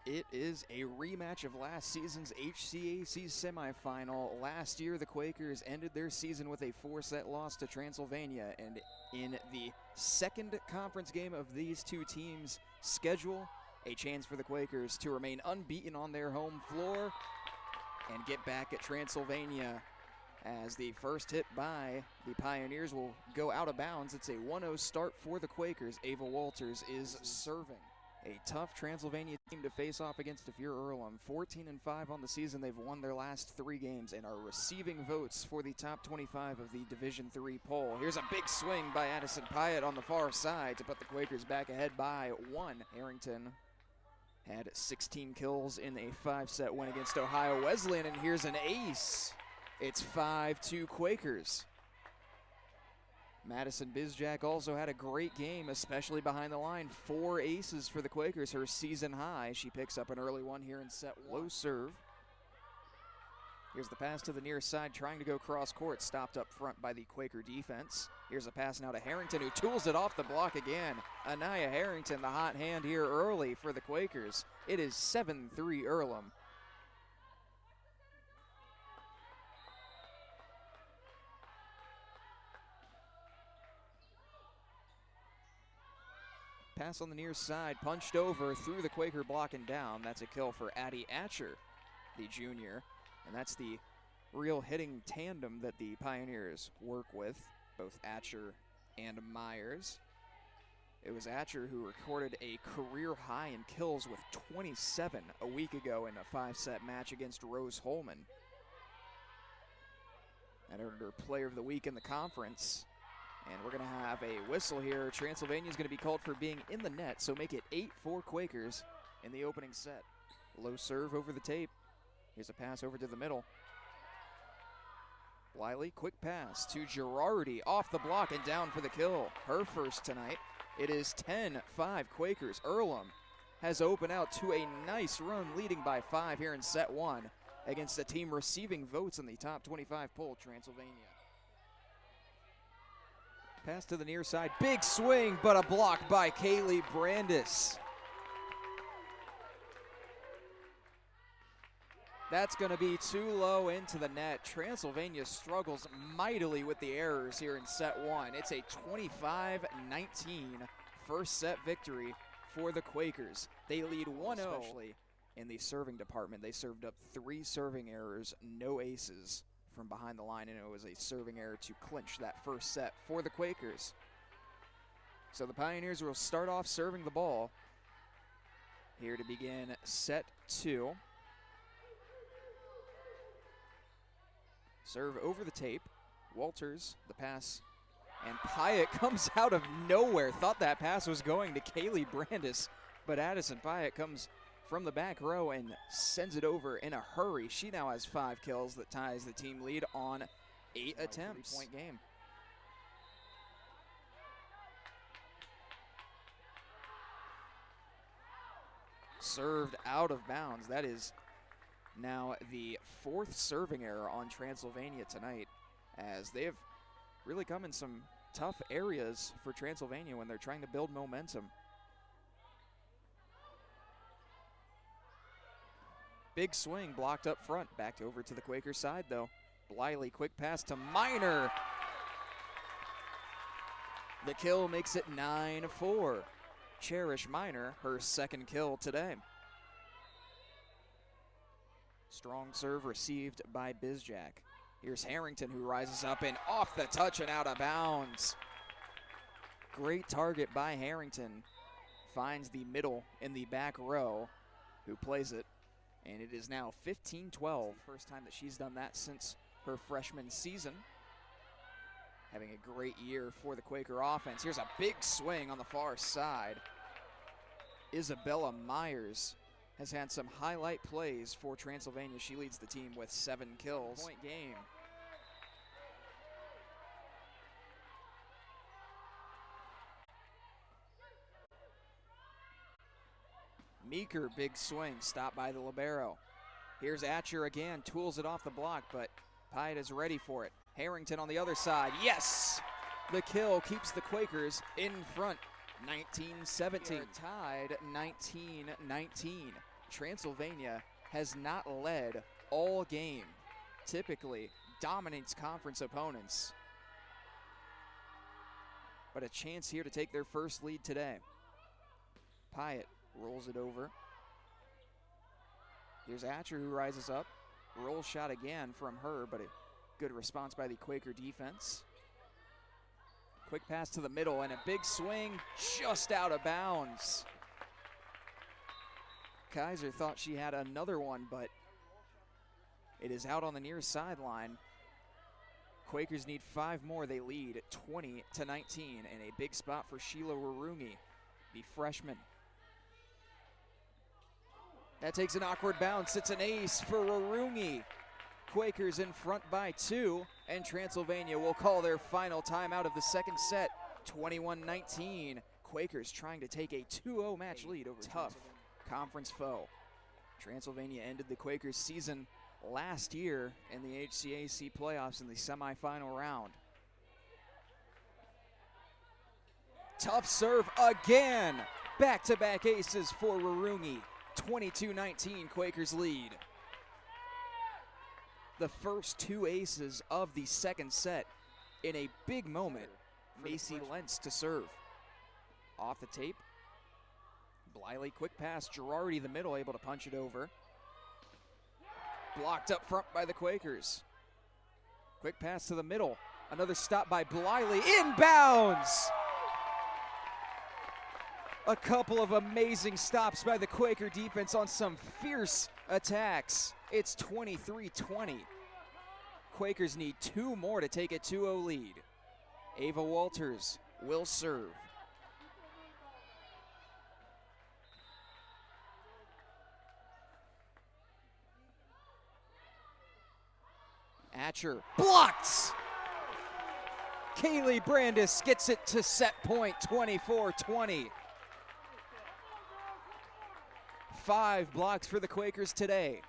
It is a rematch of last season's HCAC semifinal. Last year, the Quakers ended their season with a 4-set loss to Transylvania, and in the second conference game of these two teams' schedule, a chance for the Quakers to remain unbeaten on their home floor and get back at Transylvania, as the first hit by the Pioneers will go out of bounds. It's a 1-0 start for the Quakers. Ava Walters is serving. A tough Transylvania team to face off against if you're Earlham. 14-5 on the season. They've won their last 3 games and are receiving votes for the top 25 of the Division III poll. Here's a big swing by Addison Pyatt on the far side to put the Quakers back ahead by 1. Harrington had 16 kills in a 5-set win against Ohio Wesleyan, and here's an ace. It's 5-2 Quakers. Madison Bizjack also had a great game, especially behind the line. 4 aces for the Quakers, her season high. She picks up an early one here in set 1. Low serve. Here's the pass to the near side, trying to go cross court, stopped up front by the Quaker defense. Here's a pass now to Harrington, who tools it off the block again. Anaya Harrington, the hot hand here early for the Quakers. It is 7-3 Earlham. Pass on the near side, punched over through the Quaker block and down. That's a kill for Addie Atcher, the junior. And that's the real hitting tandem that the Pioneers work with, both Atcher and Myers. It was Atcher who recorded a career high in kills with 27 a week ago in a 5-set match against Rose Holman. And earned her Player of the Week in the conference. And we're going to have a whistle here. Transylvania is going to be called for being in the net, so make it 8-4 Quakers in the opening set. Low serve over the tape. Here's a pass over to the middle. Bliley, quick pass to Girardi, off the block and down for the kill. Her first tonight. It is 10-5 Quakers. Earlham has opened out to a nice run, leading by 5 here in set 1 against a team receiving votes in the top 25 poll, Transylvania. Pass to the near side, big swing, but a block by Kaylee Brandis. That's going to be too low into the net. Transylvania struggles mightily with the errors here in set 1. It's a 25-19 first set victory for the Quakers. They lead 1-0, especially in the serving department. They served up 3 serving errors, no aces from behind the line, and it was a serving error to clinch that first set for the Quakers. So the Pioneers will start off serving the ball here to begin set 2. Serve over the tape. Walters, the pass, and Pyatt comes out of nowhere. Thought that pass was going to Kaylee Brandis, but Addison Pyatt comes from the back row and sends it over in a hurry. She now has 5 kills that ties the team lead on 8 attempts. 3-point game. Served out of bounds. That is now the 4th serving error on Transylvania tonight, as they have really come in some tough areas for Transylvania when they're trying to build momentum. Big swing blocked up front. Back over to the Quaker side, though. Bliley, quick pass to Miner. The kill makes it 9-4. Cherish Miner, her 2nd kill today. Strong serve received by Bizjack. Here's Harrington, who rises up and off the touch and out of bounds. Great target by Harrington. Finds the middle in the back row, who plays it. And it is now 15-12. First time that she's done that since her freshman season. Having a great year for the Quaker offense. Here's a big swing on the far side. Isabella Myers has had some highlight plays for Transylvania. She leads the team with 7 kills. Point game. Meeker, big swing, stopped by the libero. Here's Atcher again, tools it off the block, but Pyatt is ready for it. Harrington on the other side, yes! The kill keeps the Quakers in front, 19-17. Tied 19-19. Transylvania has not led all game, typically dominates conference opponents. But a chance here to take their first lead today. Pyatt rolls it over. Here's Atcher who rises up. Roll shot again from her, but a good response by the Quaker defense. Quick pass to the middle and a big swing just out of bounds. Kaiser thought she had another one, but it is out on the near sideline. Quakers need 5 more. They lead 20-19, and a big spot for Sheila Warungi, the freshman. That takes an awkward bounce. It's an ace for Warungi. Quakers in front by 2, and Transylvania will call their final timeout of the second set, 21-19. Quakers trying to take a 2-0 match lead over tough conference foe. Transylvania ended the Quakers season last year in the HCAC playoffs in the semifinal round. Tough serve again. Back-to-back aces for Warungi. 22-19, Quakers lead. The first 2 aces of the second set in a big moment. Macy Lentz to serve. Off the tape. Bliley, quick pass. Girardi, the middle, able to punch it over. Blocked up front by the Quakers. Quick pass to the middle. Another stop by Bliley. Inbounds! A couple of amazing stops by the Quaker defense on some fierce attacks. It's 23-20. Quakers need 2 more to take a 2-0 lead. Ava Walters will serve. Atcher blocked. Kaylee Brandis gets it to set point, 24-20. 5 blocks for the Quakers today.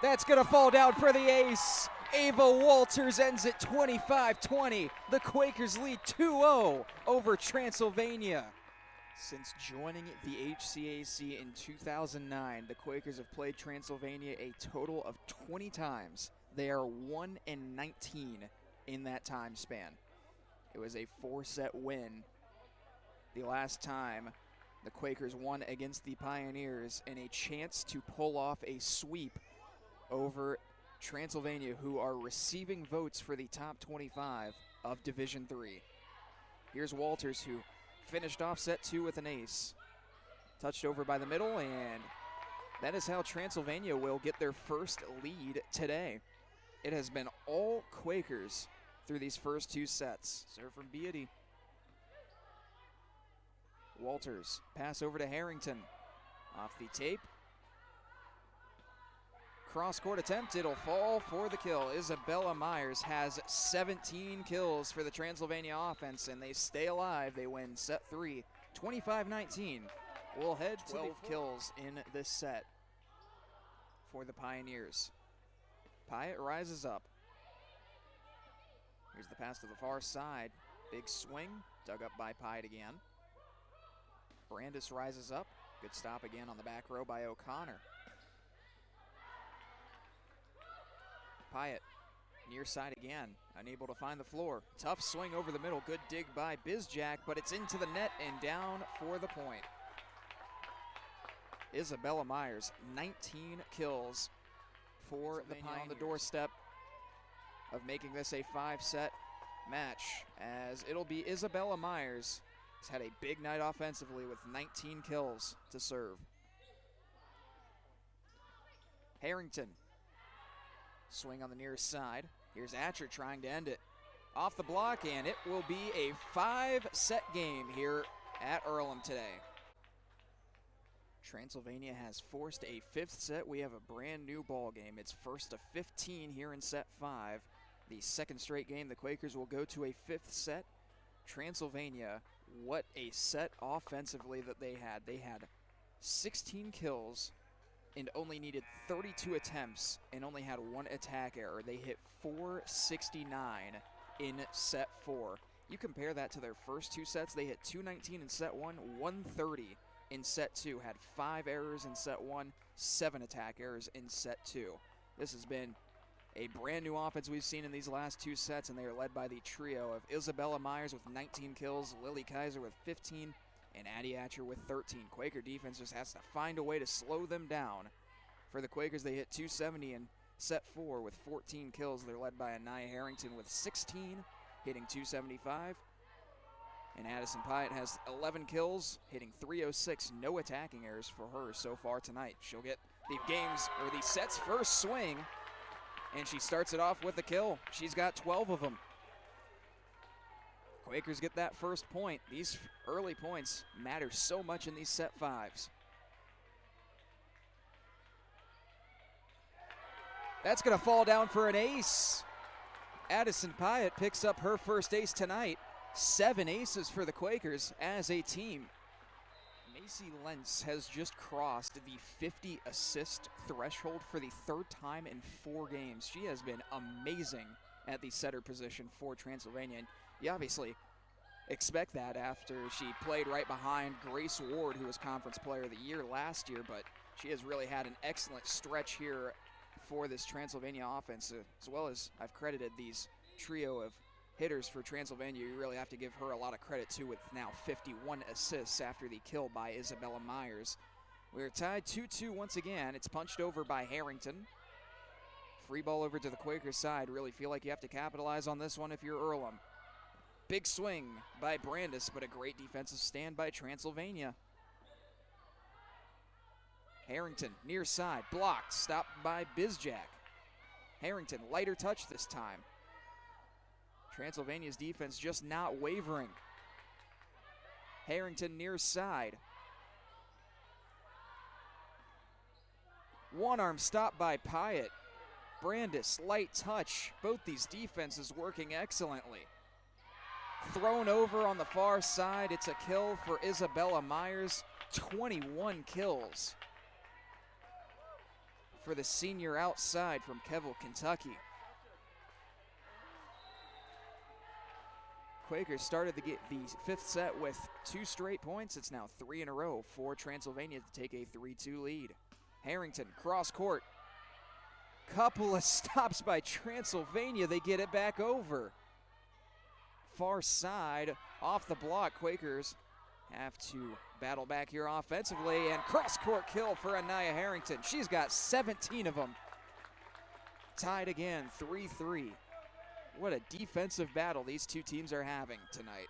That's gonna fall down for the ace. Ava Walters ends it 25-20. The Quakers lead 2-0 over Transylvania. Since joining the HCAC in 2009, the Quakers have played Transylvania a total of 20 times. They are 1-19 in that time span. It was a 4-set win the last time the Quakers won against the Pioneers, and a chance to pull off a sweep over Transylvania, who are receiving votes for the top 25 of Division III. Here's Walters, who finished off set 2 with an ace. Touched over by the middle, and that is how Transylvania will get their first lead today. It has been all Quakers through these first 2 sets. Serve from Beatty. Walters, pass over to Harrington. Off the tape. Cross-court attempt, it'll fall for the kill. Isabella Myers has 17 kills for the Transylvania offense, and they stay alive. They win set 3, 25-19. We'll head 12 kills in this set for the Pioneers. Pyatt rises up. Here's the pass to the far side. Big swing, dug up by Pyatt again. Brandis rises up. Good stop again on the back row by O'Connor. Pyatt, near side again, unable to find the floor. Tough swing over the middle, good dig by Bizjack, but it's into the net and down for the point. Isabella Myers, 19 kills for the Pioneers, on the doorstep of making this a 5-set match, as it'll be Isabella Myers, who's had a big night offensively with 19 kills to serve. Harrington, swing on the near side. Here's Atcher trying to end it. Off the block, and it will be a 5-set game here at Earlham today. Transylvania has forced a 5th set. We have a brand new ball game. It's 1st to 15 here in set 5. The second straight game, the Quakers will go to a 5th set. Transylvania, what a set offensively that they had. They had 16 kills and only needed 32 attempts and only had 1 attack error. They hit 469 in set 4. You compare that to their first two sets. They hit 219 in set one, 130 in set two. Had 5 errors in set one, 7 attack errors in set two. This has been a brand new offense we've seen in these last 2 sets, and they are led by the trio of Isabella Myers with 19 kills, Lily Kaiser with 15, and Addie Atcher with 13. Quaker defense just has to find a way to slow them down. For the Quakers, they hit 270 in set 4 with 14 kills. They're led by Anaya Harrington with 16, hitting 275. And Addison Pyatt has 11 kills, hitting 306. No attacking errors for her so far tonight. She'll get the set's first swing, and she starts it off with a kill. She's got 12 of them. Quakers get that first point. These early points matter so much in these set 5s. That's going to fall down for an ace. Addison Pyatt picks up her first ace tonight. 7 aces for the Quakers as a team. Macy Lentz has just crossed the 50 assist threshold for the 3rd time in 4 games. She has been amazing at the setter position for Transylvania. And you obviously expect that after she played right behind Grace Ward, who was Conference Player of the Year last year, but she has really had an excellent stretch here for this Transylvania offense, as well as I've credited these trio of hitters for Transylvania. You really have to give her a lot of credit too, with now 51 assists after the kill by Isabella Myers. We're tied 2-2 once again. It's punched over by Harrington. Free ball over to the Quakers side. Really feel like you have to capitalize on this one if you're Earlham. Big swing by Brandis, but a great defensive stand by Transylvania. Harrington, near side, blocked, stopped by Bizjack. Harrington, lighter touch this time. Transylvania's defense just not wavering. Harrington near side. One arm stop by Pyatt. Brandis, light touch. Both these defenses working excellently. Thrown over on the far side. It's a kill for Isabella Myers. 21 kills for the senior outside from Keville, Kentucky. Quakers started the 5th set with 2 straight points. It's now 3 in a row for Transylvania to take a 3-2 lead. Harrington, cross court. Couple of stops by Transylvania. They get it back over. Far side, off the block. Quakers have to battle back here offensively, and cross-court kill for Anaya Harrington. She's got 17 of them. Tied again, 3-3. What a defensive battle these two teams are having tonight.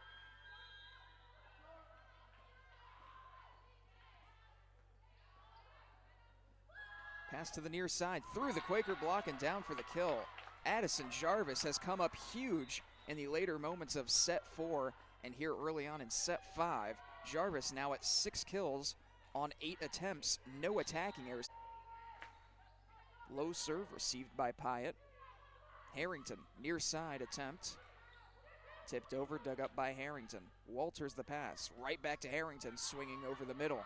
Pass to the near side, through the Quaker block and down for the kill. Addison Jarvis has come up huge in the later moments of set 4 and here early on in set 5. Jarvis now at 6 kills on 8 attempts, no attacking errors. Low serve received by Pyatt. Harrington, near side attempt. Tipped over, dug up by Harrington. Walters the pass, right back to Harrington, swinging over the middle.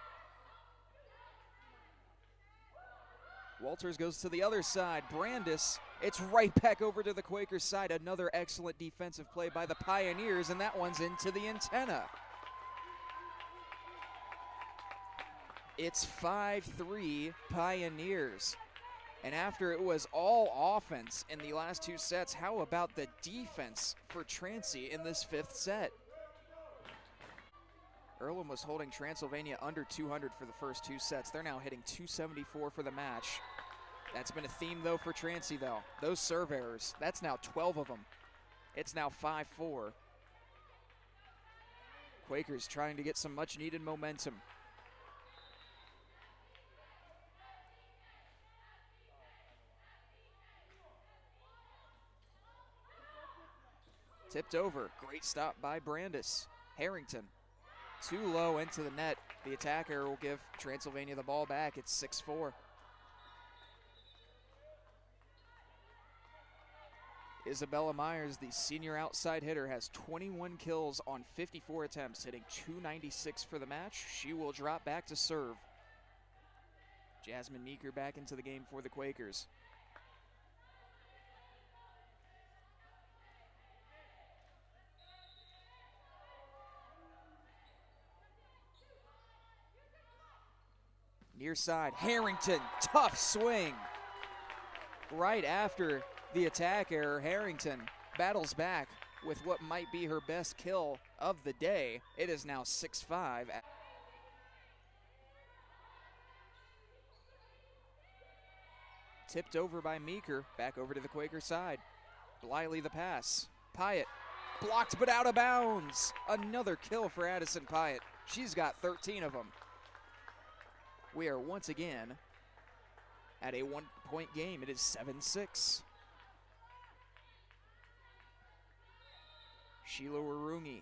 Walters goes to the other side. Brandis, it's right back over to the Quakers side. Another excellent defensive play by the Pioneers, and that one's into the antenna. It's 5-3 Pioneers. And after it was all offense in the last 2 sets, how about the defense for Transy in this 5th set? Earlham was holding Transylvania under 200 for the first 2 sets. They're now hitting 274 for the match. That's been a theme, though, for Transy, though. Those serve errors, that's now 12 of them. It's now 5-4. Quakers trying to get some much-needed momentum. Tipped over, great stop by Brandis. Harrington, too low into the net. The attacker will give Transylvania the ball back. It's 6-4. Isabella Myers, the senior outside hitter, has 21 kills on 54 attempts, hitting 296 for the match. She will drop back to serve. Jasmine Meeker back into the game for the Quakers. Near side, Harrington, tough swing. Right after the attack error, Harrington battles back with what might be her best kill of the day. It is now 6-5. Tipped over by Meeker, back over to the Quaker side. Bliley the pass. Pyatt blocked but out of bounds. Another kill for Addison Pyatt. She's got 13 of them. We are once again at a 1-point game. It is 7-6. Sheila Warungi.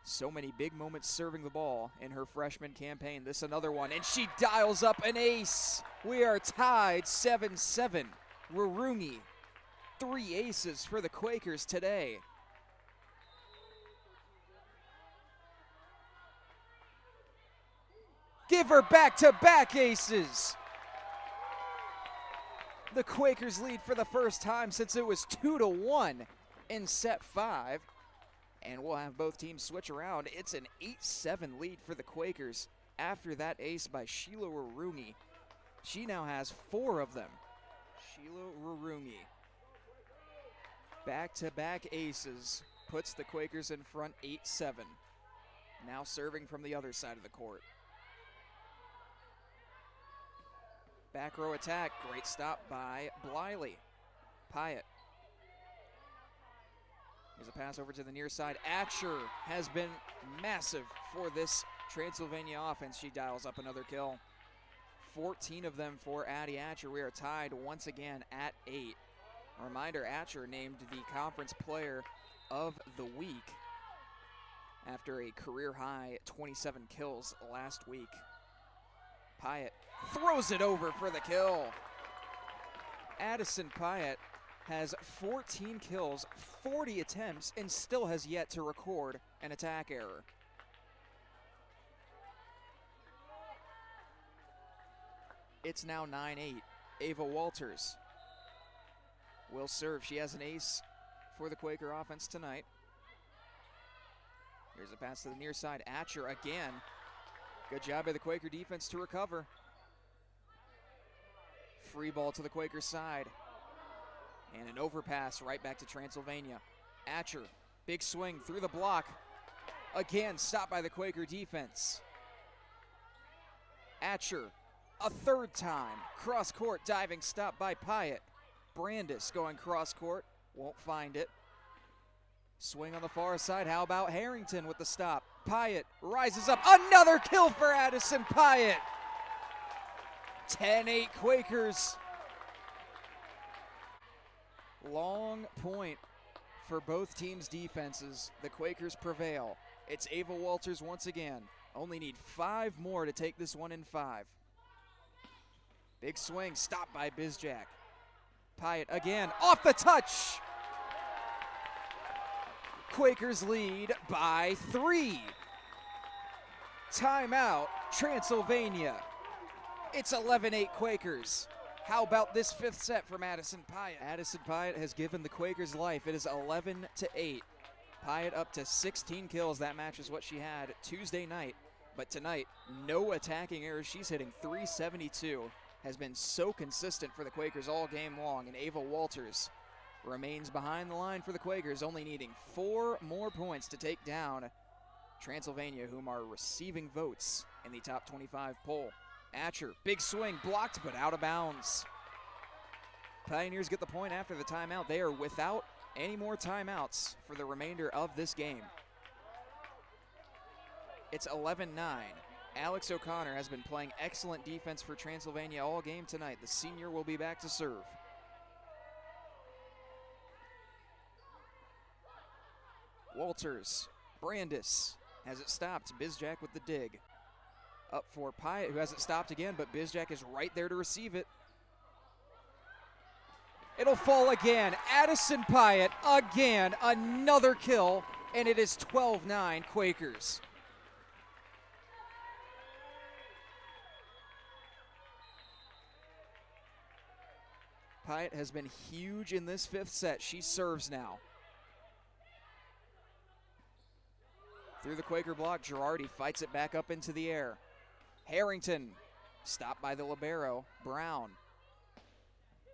So many big moments serving the ball in her freshman campaign. This another one, and she dials up an ace. We are tied 7-7. Warungi, 3 aces for the Quakers today. Give her back-to-back aces. The Quakers lead for the first time since it was 2-1 in set 5. And we'll have both teams switch around. It's an 8-7 lead for the Quakers after that ace by Sheila Warungi. She now has 4 of them. Sheila Warungi. Back-to-back aces puts the Quakers in front 8-7. Now serving from the other side of the court. Back row attack, great stop by Bliley. Pyatt. There's a pass over to the near side. Atcher has been massive for this Transylvania offense. She dials up another kill. 14 of them for Addie Atcher. We are tied once again at 8. A reminder, Atcher named the conference player of the week after a career-high 27 kills last week. Pyatt throws it over for the kill. Addison Pyatt has 14 kills, 40 attempts, and still has yet to record an attack error. It's now 9-8. Ava Walters will serve. She has an ace for the Quaker offense tonight. Here's a pass to the near side. Atcher again. Good job by the Quaker defense to recover. Free ball to the Quaker side. And an overpass right back to Transylvania. Atcher, big swing through the block. Again, stopped by the Quaker defense. Atcher, a third time. Cross-court diving stop by Pyatt. Brandis going cross-court, won't find it. Swing on the far side. How about Harrington with the stop? Pyatt rises up. Another kill for Addison Pyatt. 10-8 Quakers. Long point for both teams' defenses. The Quakers prevail. It's Ava Walters once again. Only need 5 more to take this one in 5. Big swing, stopped by Bizjack. Pyatt again, off the touch. Quakers lead by 3. Timeout, Transylvania. It's 11-8 Quakers. How about this 5th set from Addison Pyatt? Addison Pyatt has given the Quakers life. It is 11-8. Pyatt up to 16 kills. That matches what she had Tuesday night. But tonight, no attacking errors. She's hitting .372. Has been so consistent for the Quakers all game long. And Ava Walters remains behind the line for the Quakers, only needing 4 more points to take down Transylvania, whom are receiving votes in the top 25 poll. Atcher, big swing, blocked but out of bounds. Pioneers get the point after the timeout. They are without any more timeouts for the remainder of this game. It's 11-9. Alex O'Connor has been playing excellent defense for Transylvania all game tonight. The senior will be back to serve. Walters, Brandis has it stopped. Bizjack with the dig. Up for Pyatt, who has it stopped again, but Bizjack is right there to receive it. It'll fall again. Addison Pyatt again, another kill, and it is 12-9 Quakers. Pyatt has been huge in this 5th set. She serves now. Through the Quaker block, Girardi fights it back up into the air. Harrington Stopped by the libero, Brown.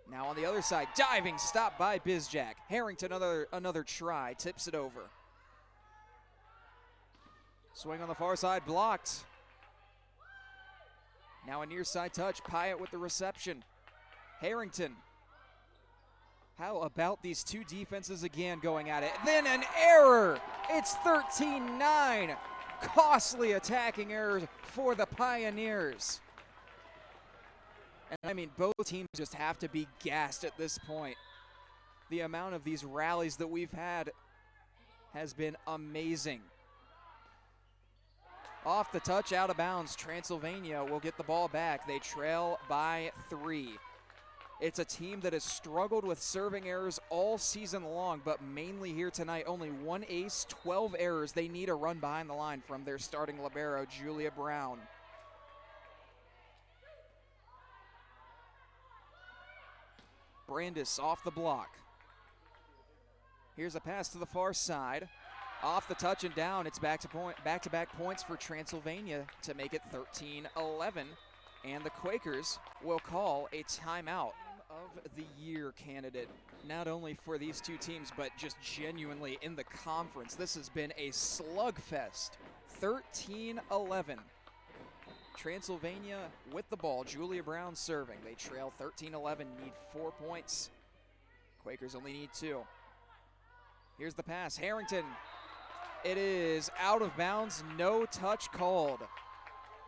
Now on the other side, diving stop by Bizjack. Harrington, another try, tips it over. Swing on the far side, blocked. Now a near side touch, Pyatt with the reception. Harrington. How about these two defenses again going at it? Then an error. It's 13-9. Costly attacking errors for the Pioneers. And I mean, both teams just have to be gassed at this point. The amount of these rallies that we've had has been amazing. Off the touch, out of bounds. Transylvania will get the ball back. They trail by 3. It's a team that has struggled with serving errors all season long, but mainly here tonight. Only 1 ace, 12 errors. They need a run behind the line from their starting libero, Julia Brown. Brandis off the block. Here's a pass to the far side. Off the touch and down, it's back-to-back points for Transylvania to make it 13-11. And the Quakers will call a timeout. Of the year candidate, not only for these two teams, but just genuinely in the conference. This has been a slugfest. 13-11. Transylvania with the ball. Julia Brown serving. They trail 13-11, need 4 points. Quakers only need 2. Here's the pass. Harrington. It is out of bounds. No touch called.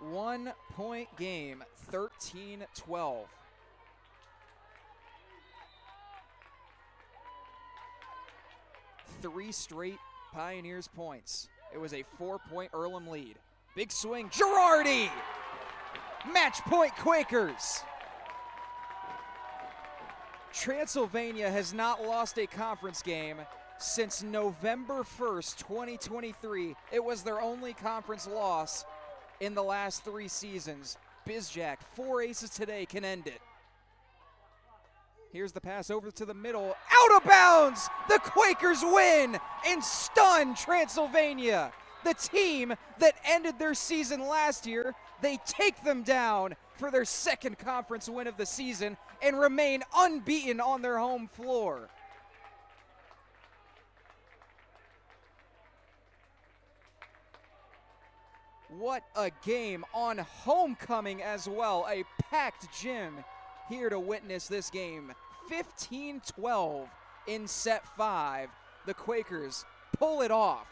1 point game. 13-12. 3 straight Pioneers points. It was a 4-point Earlham lead. Big swing, Girardi! Match point Quakers. Transylvania has not lost a conference game since November 1st, 2023. It was their only conference loss in the last 3 seasons. Bizjack, 4 aces today, can end it. Here's the pass over to the middle. Out of bounds! The Quakers win and stun Transylvania. The team that ended their season last year, they take them down for their 2nd conference win of the season and remain unbeaten on their home floor. What a game on homecoming as well. A packed gym here to witness this game. 15-12 in set 5. The Quakers pull it off.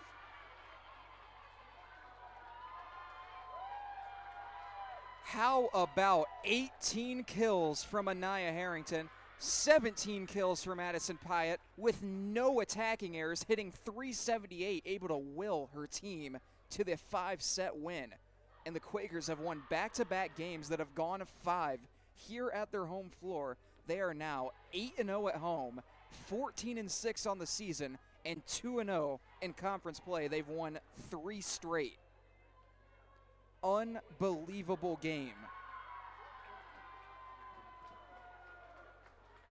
How about 18 kills from Anaya Harrington, 17 kills from Addison Pyatt with no attacking errors, hitting .378, able to will her team to the 5-set win. And the Quakers have won back-to-back games that have gone 5 here at their home floor. They are now 8-0 at home, 14-6 on the season, and 2-0 in conference play. They've won 3 straight. Unbelievable game.